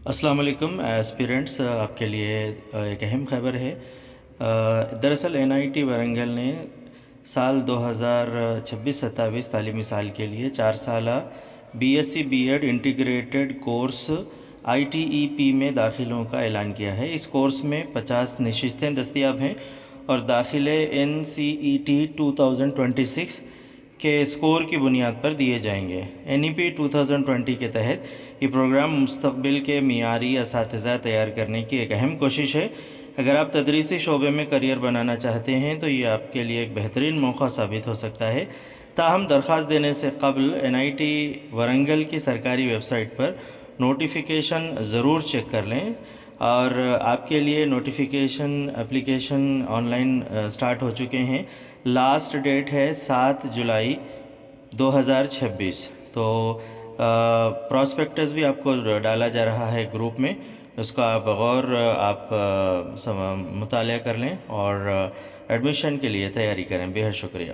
السلام علیکم ایسپیرنٹس، آپ کے لیے ایک اہم خبر ہے۔ دراصل NIT ورنگل نے سال 2026-27 تعلیمی سال کے لیے 4 سالہ BSc B.Ed integrated course ITEP میں داخلوں کا اعلان کیا ہے۔ اس کورس میں 50 نشستیں دستیاب ہیں اور داخلے NCET 2026 کے اسکور کی بنیاد پر دیے جائیں گے۔ NEP 2020 کے تحت یہ پروگرام مستقبل کے معیاری اساتذہ تیار کرنے کی ایک اہم کوشش ہے۔ اگر آپ تدریسی شعبے میں کریئر بنانا چاہتے ہیں تو یہ آپ کے لیے ایک بہترین موقع ثابت ہو سکتا ہے۔ تاہم درخواست دینے سے قبل NIT ورنگل کی سرکاری ویب سائٹ پر نوٹیفیکیشن ضرور چیک کر لیں، اور آپ کے لیے اپلیکیشن آن لائن سٹارٹ ہو چکے ہیں۔ لاسٹ ڈیٹ ہے 7 جولائی 2026۔ تو پراسپیکٹس بھی آپ کو ڈالا جا رہا ہے گروپ میں، اس کا بغور آپ مطالعہ کر لیں اور ایڈمیشن کے لیے تیاری کریں۔ بہت شکریہ۔